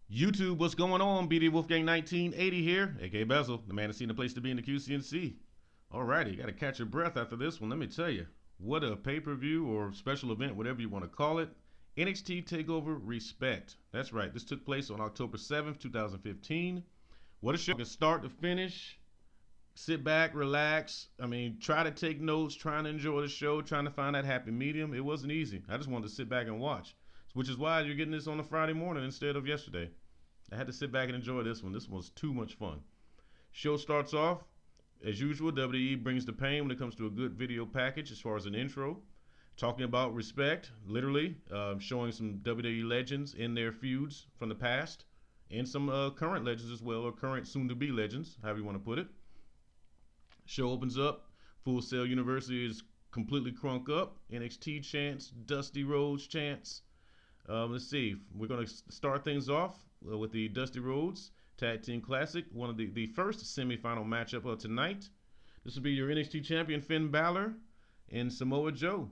YouTube, what's going on? BD Wolfgang 1980 here, aka Bezell, the man that's seen the place to be in the QCNC. Alrighty, gotta catch your breath after this one. Let me tell you, what a pay-per-view or special event, whatever you want to call it. NXT Takeover Respect. That's right, this took place on October 7th, 2015. What a show, from start to finish. Sit back, relax. Try to take notes, trying to enjoy the show, trying to find that happy medium. It wasn't easy. I just wanted to sit back and watch, which is why you're getting this on a Friday morning instead of yesterday. I had to sit back and enjoy this one. This one was too much fun. Show starts off, as usual, WWE brings the pain when it comes to a good video package as far as an intro. Talking about respect, literally, showing some WWE legends in their feuds from the past, and some current legends as well, or current soon-to-be legends, however you want to put it. Show opens up. Full Sail University is completely crunk up. NXT chants, Dusty Rhodes chants. Let's see. We're going to start things off with the Dusty Rhodes Tag Team Classic, one of the first semifinal matchup of tonight. This will be your NXT champion Finn Balor and Samoa Joe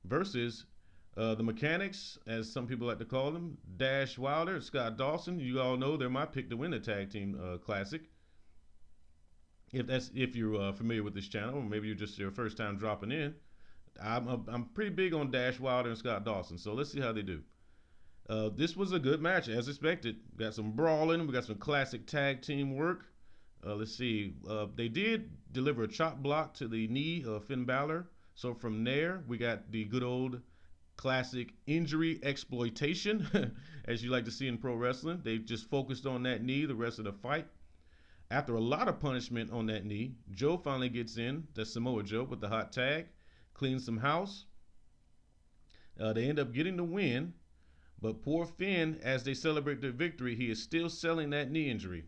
versus the Mechanics, as some people like to call them, Dash Wilder, Scott Dawson. You all know they're my pick to win the Tag Team Classic. If you're familiar with this channel, or maybe you're just your first time dropping in, I'm pretty big on Dash Wilder and Scott Dawson. So let's see how they do. This was a good match, as expected. We got some brawling. We got some classic tag team work. Let's see. They did deliver a chop block to the knee of Finn Balor. So from there, we got the good old classic injury exploitation, as you like to see in pro wrestling. They just focused on that knee the rest of the fight. After a lot of punishment on that knee, Joe finally gets in. That's Samoa Joe with the hot tag. Cleans some house. They end up getting the win. But poor Finn, as they celebrate their victory, he is still selling that knee injury.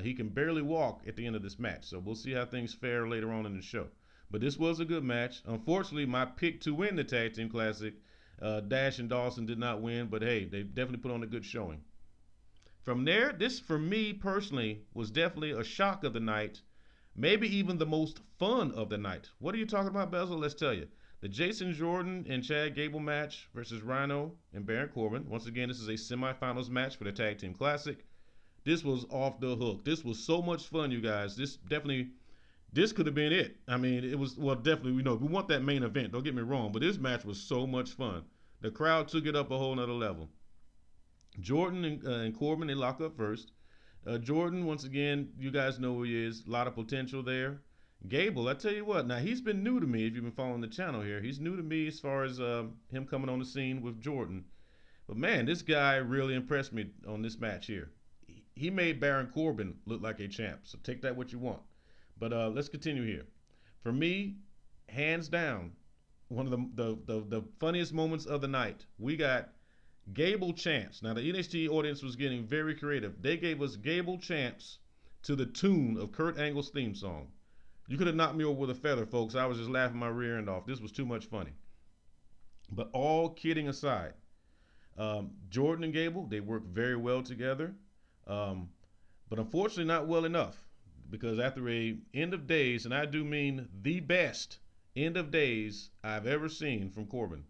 He can barely walk at the end of this match. So we'll see how things fare later on in the show. But this was a good match. Unfortunately, my pick to win the Tag Team Classic, Dash and Dawson, did not win. But hey, they definitely put on a good showing. From there, this for me personally was definitely a shock of the night. Maybe even the most fun of the night. What are you talking about, Bezell? Let's tell you. The Jason Jordan and Chad Gable match versus Rhino and Baron Corbin. Once again, this is a semifinals match for the Tag Team Classic. This was off the hook. This was so much fun, you guys. This could have been it. It was, well, definitely, we want that main event. Don't get me wrong, but this match was so much fun. The crowd took it up a whole nother level. Jordan and Corbin, they lock up first. Jordan, once again, you guys know who he is. A lot of potential there. Gable, I tell you what, now he's been new to me if you've been following the channel here. He's new to me as far as him coming on the scene with Jordan. But man, this guy really impressed me on this match here. He made Baron Corbin look like a champ, so take that what you want. But let's continue here. For me, hands down, one of the funniest moments of the night, we got Gable chants. Now the NXT audience was getting very creative. They gave us Gable chants to the tune of Kurt Angle's theme song. You could have knocked me over with a feather, folks. I was just laughing my rear end off. This was too much funny. But all kidding aside, Jordan and Gable, they work very well together. But unfortunately not well enough, because after a end of days, and I do mean the best end of days I've ever seen from Corbin,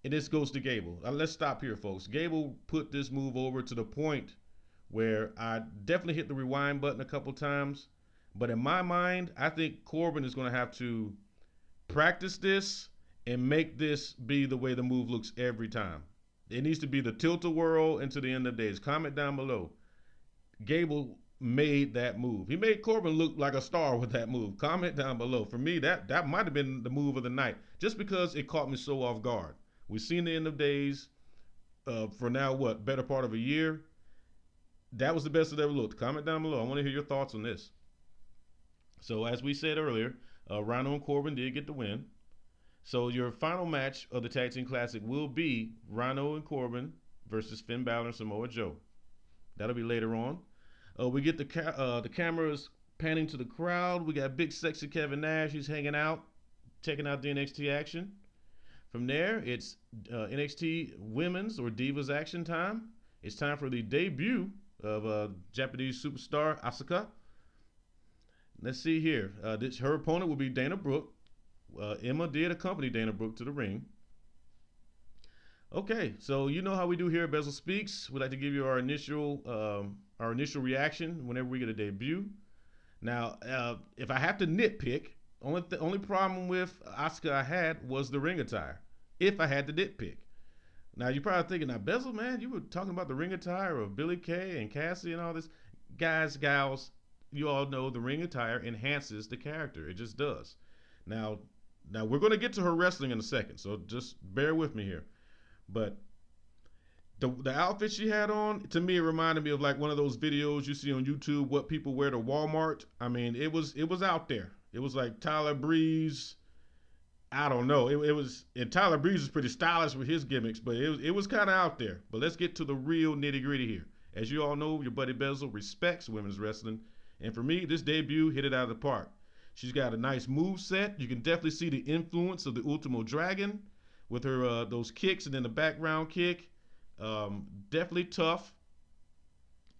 and this goes to Gable. Let's stop here, folks. Gable put this move over to the point where I definitely hit the rewind button a couple times. But in my mind, I think Corbin is going to have to practice this and make this be the way the move looks every time. It needs to be the tilt-a-whirl into the end of days. Comment down below. Gable made that move. He made Corbin look like a star with that move. Comment down below. For me, that might have been the move of the night, just because it caught me so off guard. We've seen the end of days for now, better part of a year. That was the best it ever looked. Comment down below. I want to hear your thoughts on this. So as we said earlier, Rhino and Corbin did get the win. So your final match of the Tag Team Classic will be Rhino and Corbin versus Finn Balor and Samoa Joe. That'll be later on. We get the cameras panning to the crowd. We got big sexy Kevin Nash. He's hanging out, checking out the NXT action. From there, it's NXT Women's or Divas action time. It's time for the debut of Japanese superstar Asuka. Let's see here. Her opponent will be Dana Brooke. Emma did accompany Dana Brooke to the ring. Okay, so you know how we do here at Bezell Speaks. We like to give you our initial reaction whenever we get a debut. Now, if I have to nitpick, only problem with Asuka I had was the ring attire. If I had to nitpick. Now you're probably thinking, now Bezell, man, you were talking about the ring attire of Billie Kay and Cassie and all this. Guys, gals, you all know the ring attire enhances the character. It just does. Now, now we're going to get to her wrestling in a second, so just bear with me here. But the outfit she had on, to me, it reminded me of like one of those videos you see on YouTube, what people wear to Walmart. I mean, it was out there. It was like Tyler Breeze. I don't know. It was, and Tyler Breeze is pretty stylish with his gimmicks, but it was kind of out there. But let's get to the real nitty gritty here. As you all know, your buddy Bezell respects women's wrestling, and for me, this debut hit it out of the park. She's got a nice move set. You can definitely see the influence of the Ultimo Dragon with her those kicks and then the background kick. Definitely tough.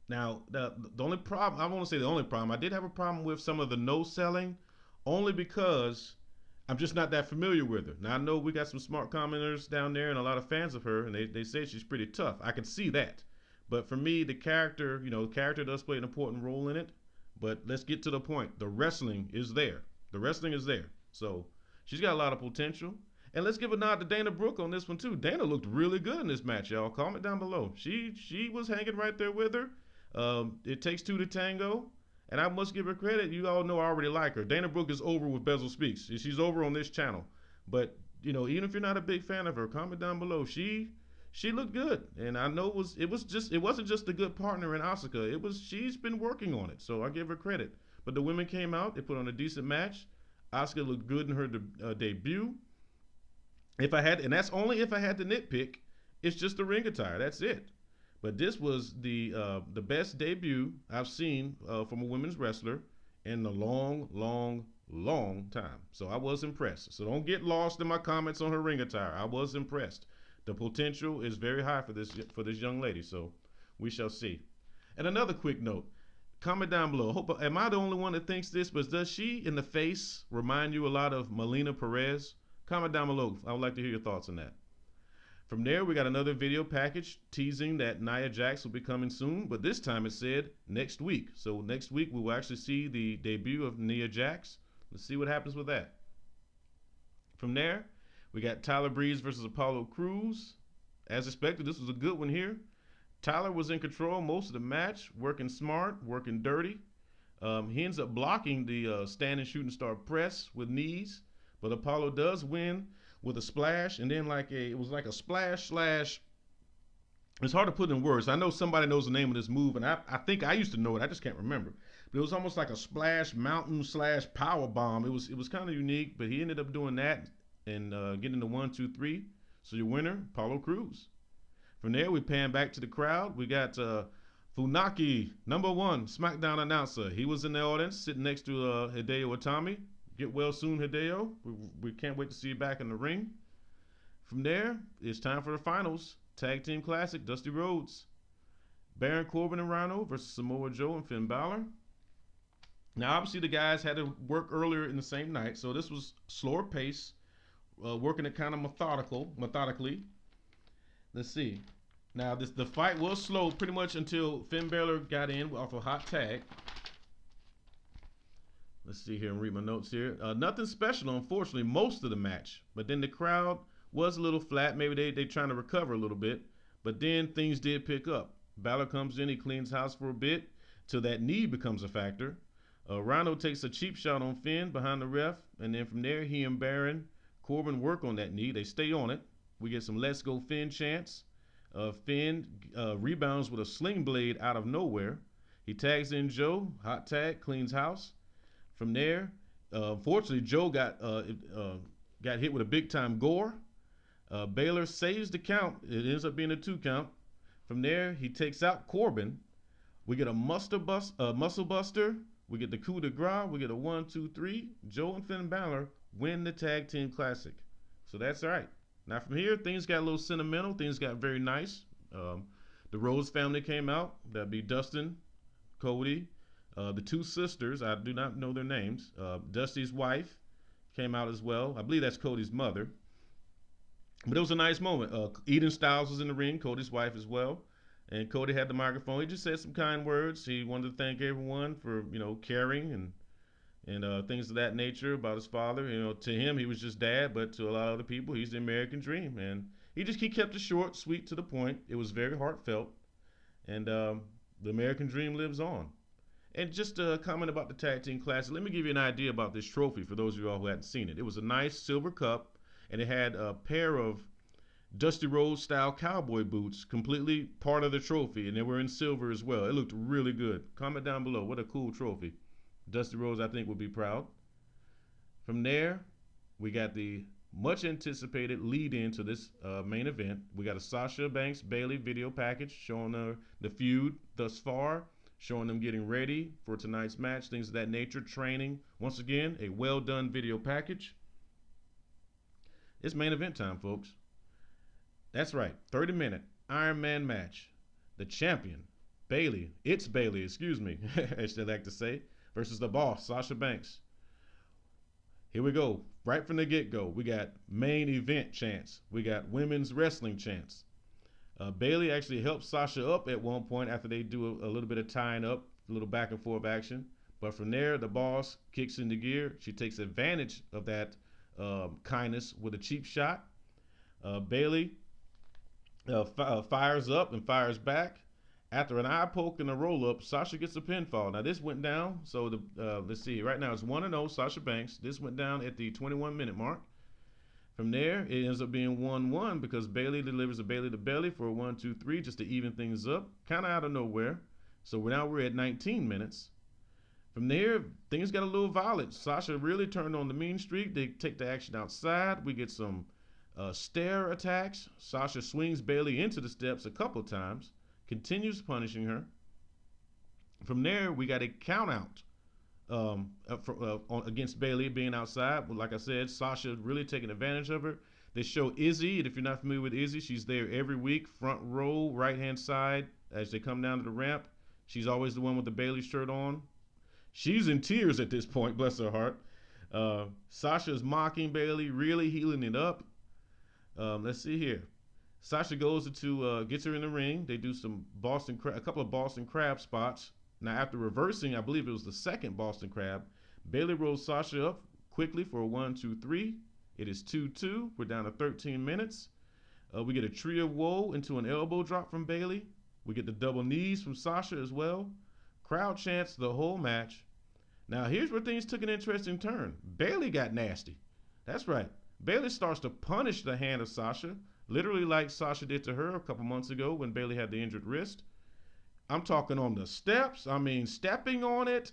Now, the only problem, I won't say the only problem, I did have a problem with some of the no selling, only because I'm just not that familiar with her. Now, I know we got some smart commenters down there and a lot of fans of her, and they say she's pretty tough. I can see that. But for me, the character, the character does play an important role in it. But let's get to the point. The wrestling is there. The wrestling is there. So she's got a lot of potential. And let's give a nod to Dana Brooke on this one too. Dana looked really good in this match, y'all. Comment down below. She was hanging right there with her. It takes two to tango, and I must give her credit. You all know I already like her. Dana Brooke is over with Bezell Speaks. She's over on this channel. But even if you're not a big fan of her, comment down below. She looked good, and I know it wasn't just a good partner in Asuka. She's been working on it, so I give her credit. But the women came out. They put on a decent match. Asuka looked good in her debut. And that's only if I had to nitpick, it's just the ring attire. That's it. But this was the best debut I've seen from a women's wrestler in a long, long, long time. So I was impressed. So don't get lost in my comments on her ring attire. I was impressed. The potential is very high for this young lady. So we shall see. And another quick note. Comment down below. Am I the only one that thinks this? But does she in the face remind you a lot of Melina Perez? Comment down below. I would like to hear your thoughts on that. From there, we got another video package teasing that Nia Jax will be coming soon, but this time it said next week. So next week we will actually see the debut of Nia Jax. Let's see what happens with that. From there, we got Tyler Breeze versus Apollo Crews. As expected, this was a good one here. Tyler was in control most of the match, working smart, working dirty. He ends up blocking the standing shooting star press with knees. But Apollo does win with a splash, and then it was like a splash slash. It's hard to put in words. I know somebody knows the name of this move, and I think I used to know it. I just can't remember. But it was almost like a splash mountain slash power bomb. It was kind of unique, but he ended up doing that and getting the 1, 2, 3. So your winner, Apollo Crews. From there, we pan back to the crowd. We got Funaki, #1 SmackDown announcer. He was in the audience, sitting next to Hideo Itami. Get well soon, Hideo. We can't wait to see you back in the ring. From there, it's time for the finals. Tag Team Classic, Dusty Rhodes. Baron Corbin and Rhino versus Samoa Joe and Finn Balor. Now, obviously, the guys had to work earlier in the same night, so this was slower pace, working it kind of methodically. Let's see. Now, the fight was slow pretty much until Finn Balor got in off a hot tag. Let's see here and read my notes here. Nothing special, unfortunately, most of the match. But then the crowd was a little flat. Maybe they trying to recover a little bit. But then things did pick up. Balor comes in. He cleans house for a bit till that knee becomes a factor. Rhino takes a cheap shot on Finn behind the ref. And then from there, he and Baron Corbin work on that knee. They stay on it. We get some Let's Go Finn chants. Finn rebounds with a sling blade out of nowhere. He tags in Joe. Hot tag. Cleans house. From there, unfortunately, Joe got hit with a big-time gore. Balor saves the count. It ends up being a 2 count. From there, he takes out Corbin. We get a muscle buster. We get the coup de grace. We get a 1, 2, 3. Joe and Finn Balor win the Tag Team Classic. So that's all right. Now from here, things got a little sentimental. Things got very nice. The Rhodes family came out. That'd be Dustin, Cody. The 2 sisters, I do not know their names. Dusty's wife came out as well. I believe that's Cody's mother. But it was a nice moment. Eden Styles was in the ring, Cody's wife as well. And Cody had the microphone. He just said some kind words. He wanted to thank everyone for, caring and things of that nature about his father. To him, he was just dad, but to a lot of other people, he's the American dream. And he kept it short, sweet, to the point. It was very heartfelt. And the American dream lives on. And just a comment about the Tag Team Classic. Let me give you an idea about this trophy for those of you all who hadn't seen it. It was a nice silver cup, and it had a pair of Dusty Rhodes style cowboy boots, completely part of the trophy, and they were in silver as well. It looked really good. Comment down below. What a cool trophy. Dusty Rhodes, I think, would be proud. From there, we got the much anticipated lead in to this main event. We got a Sasha Banks Bayley video package showing the feud thus far, showing them getting ready for tonight's match, things of that nature, training. Once again, a well done video package. It's main event time, folks. That's right, 30-minute Iron Man match. The champion, Bayley, excuse me, as they like to say, versus the boss, Sasha Banks. Here we go. Right from the get-go, we got main event chants. We got women's wrestling chants. Bayley actually helps Sasha up at one point after they do a little bit of tying up, a little back and forth action. But from there, the boss kicks into gear. She takes advantage of that kindness with a cheap shot. Bayley fires up and fires back. After an eye poke and a roll up, Sasha gets a pinfall. Now this went down, so let's see. Right now it's 1-0 Sasha Banks. This went down at the 21-minute mark. From there, it ends up being 1-1 because Bayley delivers a Bayley to belly for a 1-2-3 just to even things up, kind of out of nowhere. So now we're at 19 minutes. From there, things got a little violent. Sasha really turned on the mean streak. They take the action outside. We get some stair attacks. Sasha swings Bayley into the steps a couple times, continues punishing her. From there, we got a count out against Bayley being outside. But like I said, Sasha really taking advantage of her. They show Izzy, and if you're not familiar with Izzy, she's there every week, front row, right-hand side, as they come down to the ramp. She's always the one with the Bayley shirt on. She's in tears at this point, bless her heart. Sasha's mocking Bayley, really healing it up. Let's see here. Sasha goes into gets her in the ring. They do a couple of Boston Crab spots. Now after reversing, I believe it was the second Boston Crab, Bayley rolls Sasha up quickly for a 1-2-3. It is 2-2. We're down to 13 minutes. We get a tree of woe into an elbow drop from Bayley. We get the double knees from Sasha as well. Crowd chants the whole match. Now here's where things took an interesting turn. Bayley got nasty. That's right. Bayley starts to punish the hand of Sasha, literally like Sasha did to her a couple months ago when Bayley had the injured wrist. I'm talking on the steps. Stepping on it.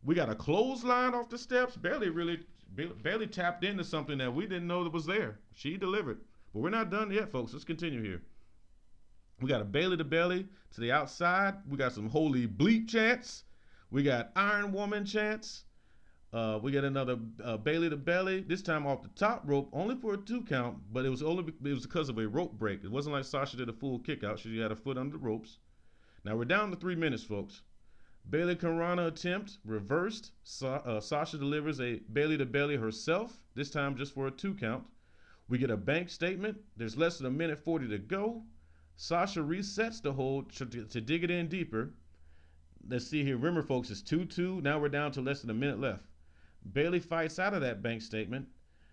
We got a clothesline off the steps. Bayley tapped into something that we didn't know that was there. She delivered. But we're not done yet, folks. Let's continue here. We got a Bayley to belly to the outside. We got some holy bleep chants. We got Iron Woman chants. We got another Bayley to belly, this time off the top rope, only for a 2 count, but it was because of a rope break. It wasn't like Sasha did a full kick out. She had a foot under the ropes. Now we're down to 3 minutes, folks. Bayley Karana attempt reversed. Sasha delivers a Bayley to belly herself, this time just for a 2 count. We get a bank statement. There's less than 1:40 to go. Sasha resets the hold to dig it in deeper. Let's see here. Remember, folks, it's 2-2. Now we're down to less than a minute left. Bayley fights out of that bank statement.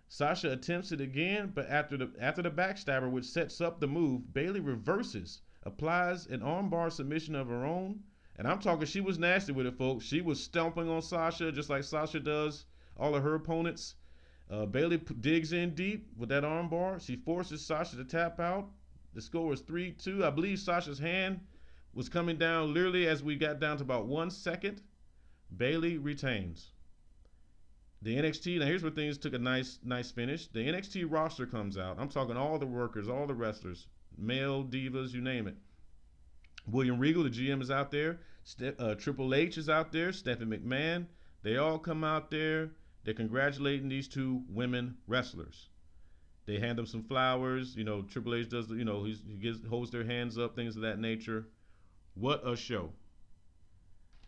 Sasha attempts it again, but after the backstabber, which sets up the move, Bayley reverses, applies an armbar submission of her own. And I'm talking, she was nasty with it, folks. She was stomping on Sasha just like Sasha does all of her opponents. Bayley digs in deep with that armbar. She forces Sasha to tap out. The score is 3-2. I believe Sasha's hand was coming down literally as we got down to about 1 second. Bayley retains. The NXT, now here's where things took a nice finish. The NXT roster comes out. I'm talking all the workers, all the wrestlers, male divas, you name it. William Regal, the GM, is out there. Triple H is out there. Stephanie McMahon. They all come out there. They're congratulating these 2 women wrestlers. They hand them some flowers. Triple H does, he holds their hands up, things of that nature. What a show.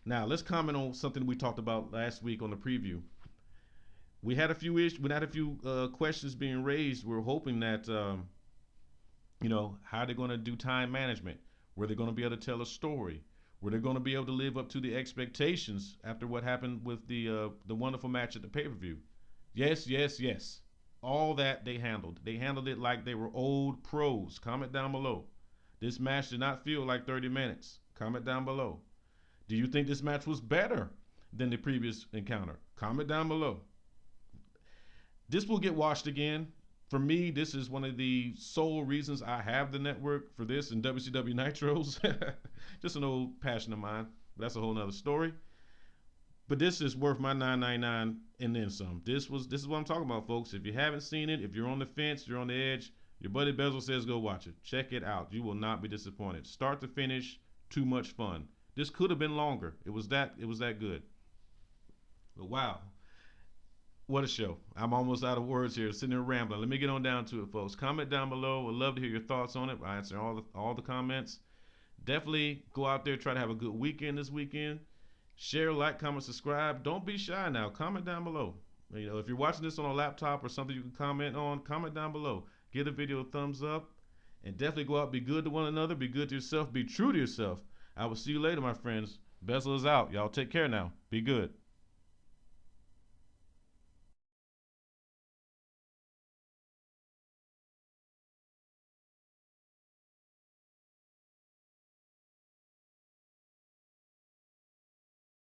Now, let's comment on something we talked about last week on the preview. We had a few questions being raised. We're hoping that how they're going to do time management. Were they going to be able to tell a story? Were they going to be able to live up to the expectations after what happened with the wonderful match at the pay-per-view? Yes, yes, yes. All that they handled. They handled it like they were old pros. Comment down below. This match did not feel like 30 minutes. Comment down below. Do you think this match was better than the previous encounter? Comment down below. This will get watched again. For me, this is one of the sole reasons I have the network for this and WCW Nitros. Just an old passion of mine. That's a whole nother story. But this is worth my $9.99 and then some. This is what I'm talking about, folks. If you haven't seen it, if you're on the fence, you're on the edge, your buddy Bezell says go watch it. Check it out. You will not be disappointed. Start to finish, too much fun. This could have been longer. It was that good. But wow. What a show. I'm almost out of words here, sitting there rambling. Let me get on down to it, folks. Comment down below. I'd love to hear your thoughts on it. I answer all the comments. Definitely go out there, try to have a good weekend this weekend. Share, like, comment, subscribe. Don't be shy now. Comment down below. If you're watching this on a laptop or something you can comment on, comment down below. Give the video a thumbs up. And definitely go out, be good to one another, be good to yourself, be true to yourself. I will see you later, my friends. Bezell is out. Y'all take care now. Be good.